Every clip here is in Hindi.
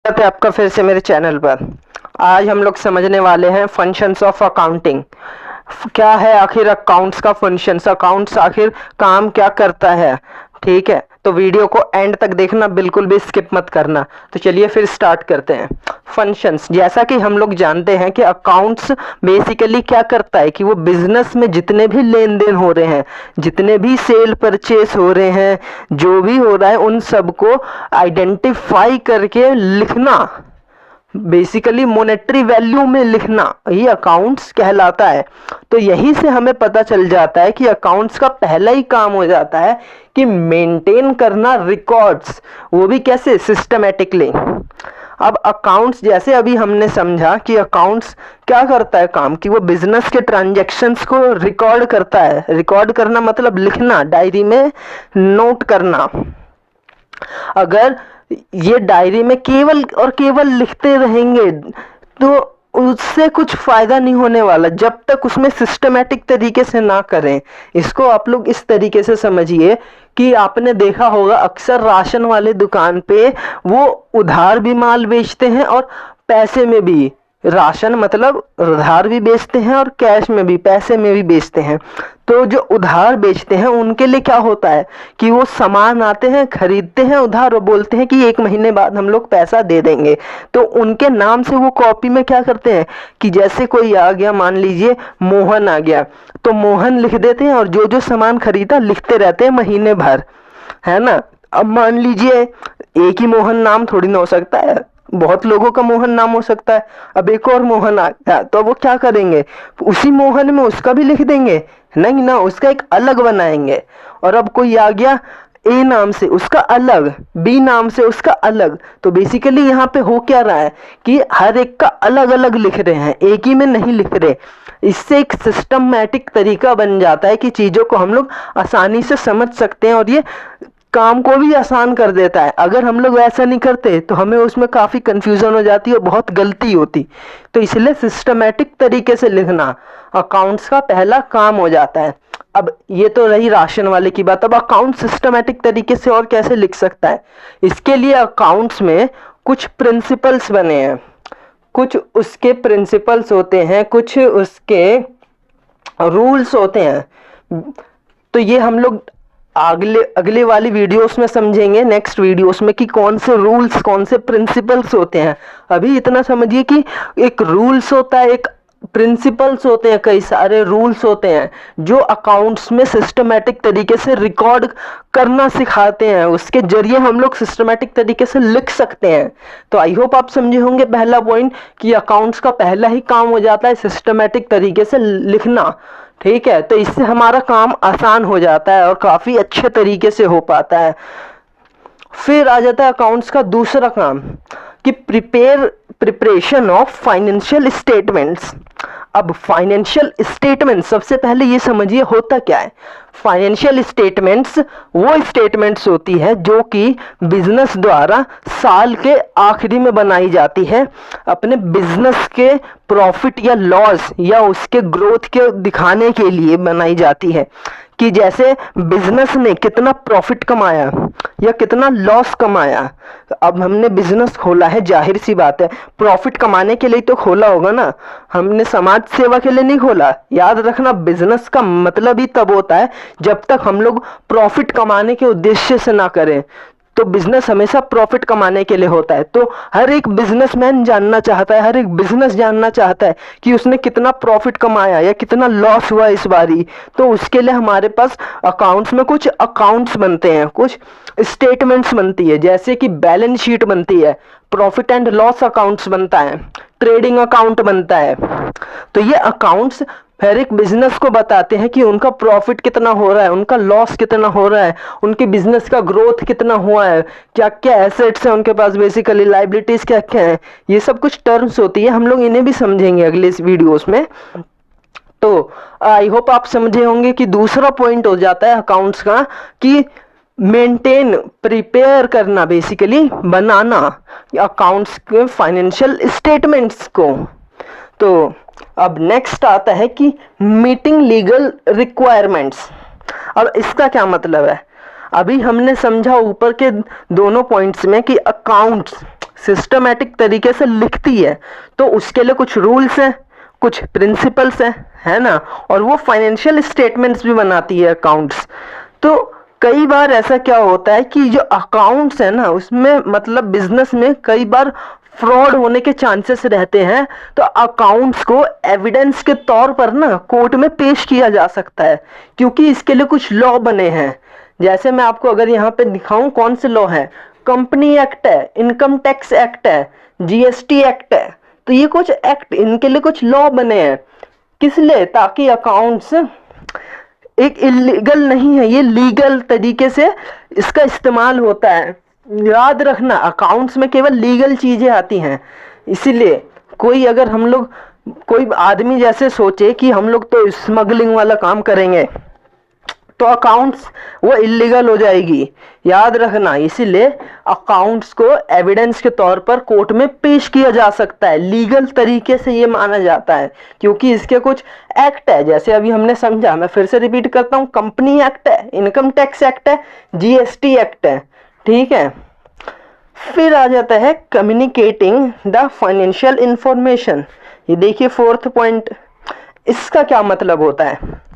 स्वागत है आपका फिर से मेरे चैनल पर। आज हम लोग समझने वाले हैं फंक्शंस ऑफ अकाउंटिंग। क्या है आखिर अकाउंट्स का फंक्शंस, अकाउंट्स आखिर काम क्या करता है। ठीक है, तो वीडियो को एंड तक देखना, बिल्कुल भी स्किप मत करना। तो चलिए फिर स्टार्ट करते हैं। फंक्शंस, जैसा कि हम लोग जानते हैं कि अकाउंट्स बेसिकली क्या करता है कि वो बिजनेस में जितने भी लेन देन हो रहे हैं, जितने भी सेल परचेस हो रहे हैं, जो भी हो रहा है, उन सबको आइडेंटिफाई करके लिखना, बेसिकली मॉनेटरी वैल्यू में लिखना, ये अकाउंट्स कहलाता है। तो यही से हमें पता चल जाता है कि अकाउंट्स का पहला ही काम हो जाता है कि मेंटेन करना रिकॉर्ड्स, वो भी कैसे, सिस्टमेटिकली। अब अकाउंट्स, जैसे अभी हमने समझा कि अकाउंट्स क्या करता है काम, कि वो बिजनेस के ट्रांजैक्शंस को रिकॉर्ड करता है। रिकॉर्ड करना मतलब लिखना, डायरी में नोट करना। अगर ये डायरी में केवल और केवल लिखते रहेंगे तो उससे कुछ फायदा नहीं होने वाला, जब तक उसमें सिस्टमेटिक तरीके से ना करें। इसको आप लोग इस तरीके से समझिए कि आपने देखा होगा अक्सर राशन वाले दुकान पे वो उधार भी माल बेचते हैं और पैसे में भी, राशन मतलब उधार भी बेचते हैं और कैश में भी, पैसे में भी बेचते हैं। तो जो उधार बेचते हैं उनके लिए क्या होता है कि वो सामान आते हैं, खरीदते हैं उधार और बोलते हैं कि 1 महीने बाद हम लोग पैसा दे देंगे। तो उनके नाम से वो कॉपी में क्या करते हैं कि जैसे कोई आ गया, मान लीजिए मोहन आ गया, तो मोहन लिख देते हैं और जो जो सामान खरीदा लिखते रहते हैं महीने भर, है ना। अब मान लीजिए एक ही मोहन नाम थोड़ी ना हो सकता है, बहुत लोगों का मोहन नाम हो सकता है। अब एक और मोहन आ गया तो वो क्या करेंगे, उसी मोहन में उसका भी लिख देंगे, नहीं ना, उसका एक अलग बनाएंगे। और अब कोई आ गया ए नाम से, उसका अलग, बी नाम से उसका अलग। तो बेसिकली यहाँ पे हो क्या रहा है कि हर एक का अलग अलग लिख रहे हैं, एक ही में नहीं लिख रहे। इससे एक सिस्टमैटिक तरीका बन जाता है कि चीजों को हम लोग आसानी से समझ सकते हैं और ये काम को भी आसान कर देता है। अगर हम लोग ऐसा नहीं करते तो हमें उसमें काफ़ी कंफ्यूजन हो जाती है और बहुत गलती होती। तो इसलिए सिस्टमेटिक तरीके से लिखना अकाउंट्स का पहला काम हो जाता है। अब ये तो रही राशन वाले की बात। अब अकाउंट सिस्टमेटिक तरीके से और कैसे लिख सकता है, इसके लिए अकाउंट्स में कुछ प्रिंसिपल्स बने हैं, कुछ उसके प्रिंसिपल्स होते हैं, कुछ उसके रूल्स होते हैं। तो ये हम लोग अगले वाली वीडियोस में समझेंगे, नेक्स्ट वीडियोस में, कि कौन से रूल्स, कौन से प्रिंसिपल्स होते हैं। अभी इतना समझिए कि एक रूल्स होता है, एक प्रिंसिपल्स होते हैं, कई सारे रूल्स होते हैं जो अकाउंट्स में सिस्टमेटिक तरीके से रिकॉर्ड करना सिखाते हैं। उसके जरिए हम लोग सिस्टमेटिक तरीके से लिख सकते हैं। तो आई होप आप समझे होंगे पहला पॉइंट कि अकाउंट्स का पहला ही काम हो जाता है सिस्टमेटिक तरीके से लिखना। ठीक है, तो इससे हमारा काम आसान हो जाता है और काफ़ी अच्छे तरीके से हो पाता है। फिर आ जाता है अकाउंट्स का दूसरा काम कि प्रिपरेशन ऑफ फाइनेंशियल स्टेटमेंट्स। अब फाइनेंशियल स्टेटमेंट, सबसे पहले ये समझिए होता क्या है। फाइनेंशियल स्टेटमेंट्स वो स्टेटमेंट्स होती है जो कि बिजनेस द्वारा साल के आखिरी में बनाई जाती है, अपने बिजनेस के प्रॉफिट या लॉस या उसके ग्रोथ के दिखाने के लिए बनाई जाती है कि जैसे बिजनेस ने कितना प्रॉफिट कमाया या कितना लॉस कमाया। अब हमने बिजनेस खोला है, जाहिर सी बात है प्रॉफिट कमाने के लिए तो खोला होगा ना, हमने समाज सेवा के लिए नहीं खोला। याद रखना, बिजनेस का मतलब ही तब होता है जब तक हम लोग प्रॉफिट कमाने के उद्देश्य से ना करें। तो बिजनेस हमेशा प्रॉफिट कमाने के लिए होता है। तो हर एक बिजनेसमैन जानना चाहता है, हर एक बिजनेस जानना चाहता है कि उसने कितना प्रॉफिट कमाया या कितना लॉस हुआ इस बारी। तो उसके लिए हमारे पास अकाउंट्स में कुछ अकाउंट्स बनते हैं, कुछ स्टेटमेंट्स बनती है, जैसे कि बैलेंस शीट बनती है, प्रॉफिट एंड लॉस अकाउंट्स बनता है, ट्रेडिंग अकाउंट बनता है। तो ये अकाउंट्स हर एक बिजनेस को बताते हैं कि उनका प्रॉफिट कितना हो रहा है, उनका लॉस कितना हो रहा है, उनके बिजनेस का ग्रोथ कितना हुआ है, क्या क्या एसेट्स हैं उनके पास, बेसिकली लाइबिलिटीज क्या क्या हैं। ये सब कुछ टर्म्स होती है, हम लोग इन्हें भी समझेंगे अगले इस वीडियोस में। तो आई होप आप समझे होंगे कि दूसरा पॉइंट हो जाता है अकाउंट्स का कि मेंटेन, प्रिपेयर करना, बेसिकली बनाना अकाउंट्स के फाइनेंशियल स्टेटमेंट्स को। तो अब नेक्स्ट आता है कि मीटिंग लीगल रिक्वायरमेंट्स। अब इसका क्या मतलब है। अभी हमने समझा ऊपर के दोनों पॉइंट्स में कि अकाउंट्स सिस्टमैटिक तरीके से लिखती है तो उसके लिए कुछ रूल्स हैं, कुछ प्रिंसिपल्स हैं, है ना, और वो फाइनेंशियल स्टेटमेंट्स भी बनाती है अकाउंट्स। तो कई बार ऐसा क्या होता है कि जो अकाउंट्स है ना उसमें मतलब बिजनेस में कई बार फ्रॉड होने के चांसेस रहते हैं, तो अकाउंट्स को एविडेंस के तौर पर ना कोर्ट में पेश किया जा सकता है, क्योंकि इसके लिए कुछ लॉ बने हैं। जैसे मैं आपको अगर यहाँ पे दिखाऊं कौन से लॉ है, कंपनी एक्ट है, इनकम टैक्स एक्ट है, जीएसटी एक्ट है, तो ये कुछ एक्ट, इनके लिए कुछ लॉ बने हैं। किस लिए? ताकि अकाउंट्स एक इलीगल नहीं है, ये लीगल तरीके से इसका इस्तेमाल होता है। याद रखना अकाउंट्स में केवल लीगल चीजें आती हैं, इसीलिए कोई अगर हम लोग कोई आदमी जैसे सोचे कि हम लोग तो स्मगलिंग वाला काम करेंगे तो अकाउंट्स वो इलीगल हो जाएगी, याद रखना। इसीलिए अकाउंट्स को एविडेंस के तौर पर कोर्ट में पेश किया जा सकता है, लीगल तरीके से ये माना जाता है, क्योंकि इसके कुछ एक्ट है। जैसे अभी हमने समझा, मैं फिर से रिपीट करता हूँ, कंपनी एक्ट है, इनकम टैक्स एक्ट है, जीएसटी एक्ट है, ठीक है। फिर आ जाता है कम्युनिकेटिंग द फाइनेंशियल इंफॉर्मेशन। ये देखिए फोर्थ पॉइंट, इसका क्या मतलब होता है।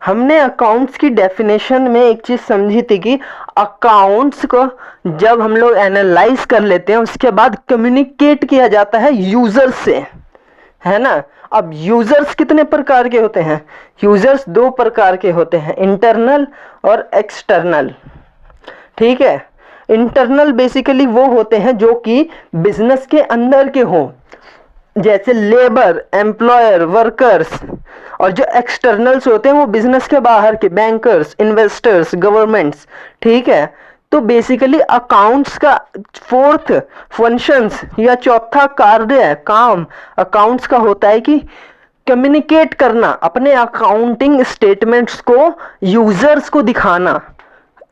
हमने अकाउंट्स की डेफिनेशन में एक चीज समझी थी कि अकाउंट्स को जब हम लोग एनालाइज कर लेते हैं उसके बाद कम्युनिकेट किया जाता है यूजर्स से, है ना। अब यूजर्स कितने प्रकार के होते हैं? यूजर्स दो प्रकार के होते हैं, इंटरनल और एक्सटर्नल, ठीक है। इंटरनल बेसिकली वो होते हैं जो कि बिजनेस के अंदर के हों, जैसे लेबर, एम्प्लॉयर, वर्कर्स। और जो एक्सटर्नल्स होते हैं वो बिजनेस के बाहर के, बैंकर्स, इन्वेस्टर्स, गवर्नमेंट्स, ठीक है। तो बेसिकली अकाउंट्स का फोर्थ फंक्शंस या चौथा कार्य काम अकाउंट्स का होता है कि कम्युनिकेट करना, अपने अकाउंटिंग स्टेटमेंट्स को यूजर्स को दिखाना,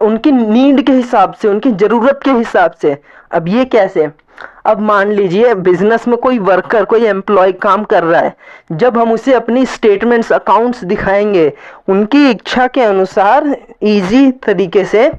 उनकी नीड के हिसाब से, उनकी जरूरत के हिसाब से। अब ये कैसे? अब मान लीजिए बिजनेस में कोई वर्कर, कोई एम्प्लॉय काम कर रहा है, जब हम उसे अपनी स्टेटमेंट्स, अकाउंट्स दिखाएंगे उनकी इच्छा के अनुसार इजी तरीके से,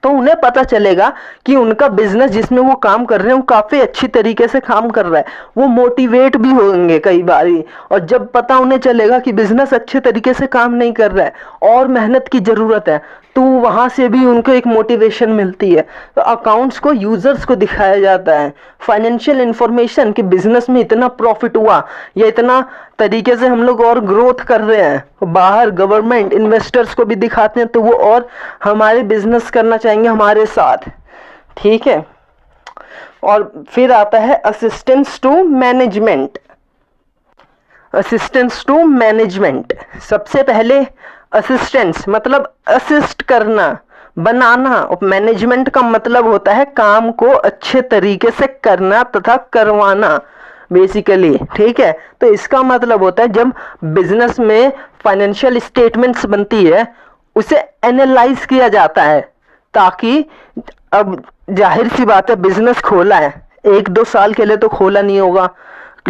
तो उन्हें पता चलेगा कि उनका बिजनेस जिसमें वो काम कर रहे हैं वो काफी अच्छी तरीके से काम कर रहा है, वो मोटिवेट भी होंगे कई बारी। और जब पता उन्हें चलेगा कि बिजनेस अच्छे तरीके से काम नहीं कर रहा है और मेहनत की जरूरत है, तो वहां से भी उनको एक मोटिवेशन मिलती है। तो अकाउंट्स को यूजर्स को दिखाया जाता है, फाइनेंशियल इंफॉर्मेशन कि बिजनेस में इतना प्रॉफिट हुआ या इतना तरीके से हम लोग और ग्रोथ कर रहे हैं। बाहर गवर्नमेंट, इन्वेस्टर्स को भी दिखाते हैं तो वो और हमारे बिजनेस करना चाहेंगे हमारे साथ, ठीक है। और फिर आता है assistance to management. Assistance to management, सबसे पहले असिस्टेंस मतलब असिस्ट करना, बनाना। मैनेजमेंट का मतलब होता है काम को अच्छे तरीके से करना तथा करवाना बेसिकली, ठीक है। तो इसका मतलब होता है जब बिजनेस में फाइनेंशियल स्टेटमेंट्स बनती है उसे एनालाइज किया जाता है, ताकि अब जाहिर सी बात है बिजनेस खोला है, 1-2 साल के लिए तो खोला नहीं होगा,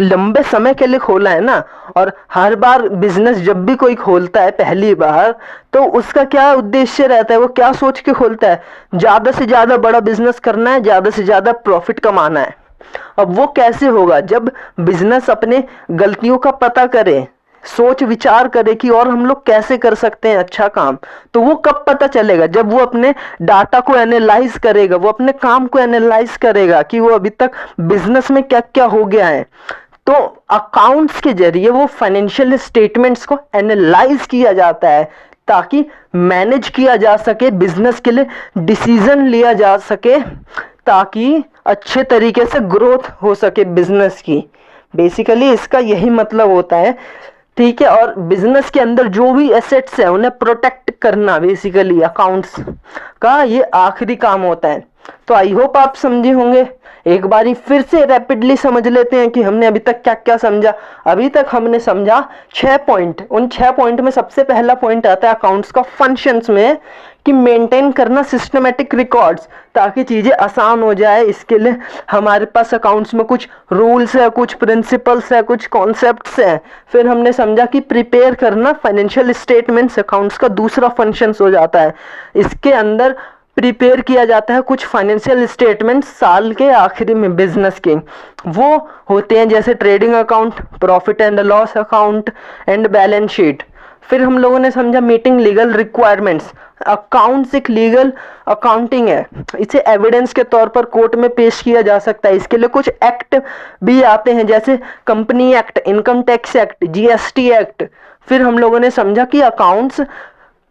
लंबे समय के लिए खोला है ना। और हर बार बिजनेस जब भी कोई खोलता है पहली बार, तो उसका क्या उद्देश्य रहता है, वो क्या सोच के खोलता है, ज्यादा से ज्यादा बड़ा बिजनेस करना है, ज्यादा से ज्यादा प्रॉफिट कमाना है। अब वो कैसे होगा? जब बिजनेस अपने गलतियों का पता करे, सोच विचार करे कि और हम लोग कैसे कर सकते हैं अच्छा काम। तो वो कब पता चलेगा? जब वो अपने डाटा को एनालाइज करेगा, वो अपने काम को एनालाइज करेगा कि वो अभी तक बिजनेस में क्या क्या हो गया है। तो अकाउंट्स के जरिए वो फाइनेंशियल स्टेटमेंट्स को एनालाइज किया जाता है ताकि मैनेज किया जा सके, बिजनेस के लिए डिसीजन लिया जा सके, ताकि अच्छे तरीके से ग्रोथ हो सके बिजनेस की। बेसिकली इसका यही मतलब होता है, ठीक है। और बिजनेस के अंदर जो भी एसेट्स है उन्हें प्रोटेक्ट करना बेसिकली अकाउंट्स का ये आखिरी काम होता है। तो आई होप आप समझे होंगे। एक बारी फिर से रैपिडली समझ लेते हैं कि हमने अभी तक क्या क्या समझा। अभी तक हमने समझा 6 पॉइंट। उन 6 पॉइंट में सबसे पहला पॉइंट आता है अकाउंट्स का फंक्शंस में कि मेंटेन करना सिस्टमेटिक रिकॉर्ड्स, ताकि चीज़ें आसान हो जाए। इसके लिए हमारे पास अकाउंट्स में कुछ रूल्स है, कुछ प्रिंसिपल्स है, कुछ कॉन्सेप्ट्स हैं। फिर हमने समझा कि प्रिपेयर करना फाइनेंशियल स्टेटमेंट्स अकाउंट्स का दूसरा फंक्शंस हो जाता है। इसके अंदर प्रिपेयर किया जाता है कुछ फाइनेंशियल स्टेटमेंट साल के आखिरी में बिजनेस के, वो होते हैं जैसे trading account, profit and loss account and balance sheet. फिर हम लोगों ने समझा मीटिंग लीगल रिक्वायरमेंट्स। अकाउंट्स एक लीगल अकाउंटिंग है, इसे एविडेंस के तौर पर कोर्ट में पेश किया जा सकता है। इसके लिए कुछ एक्ट भी आते हैं जैसे company act, income tax act, GST act. फिर हम लोगों ने समझा कि अकाउंट्स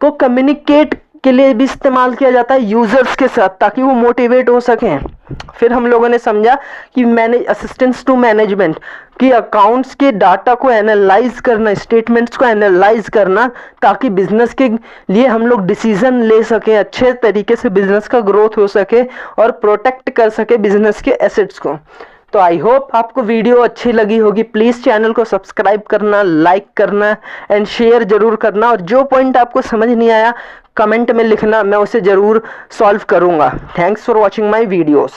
को कम्युनिकेट के लिए भी इस्तेमाल किया जाता है यूजर्स के साथ, ताकि वो मोटिवेट हो सकें। फिर हम लोगों ने समझा कि मैनेज असिस्टेंस टू मैनेजमेंट, कि अकाउंट्स के डाटा को एनालाइज करना, स्टेटमेंट्स को एनालाइज करना, ताकि बिजनेस के लिए हम लोग डिसीजन ले सकें, अच्छे तरीके से बिजनेस का ग्रोथ हो सके और प्रोटेक्ट कर सके बिजनेस के एसेट्स को। तो आई होप आपको वीडियो अच्छी लगी होगी। प्लीज़ चैनल को सब्सक्राइब करना, लाइक करना एंड शेयर जरूर करना। और जो पॉइंट आपको समझ नहीं आया कमेंट में लिखना, मैं उसे ज़रूर सॉल्व करूँगा। Thanks for watching my videos.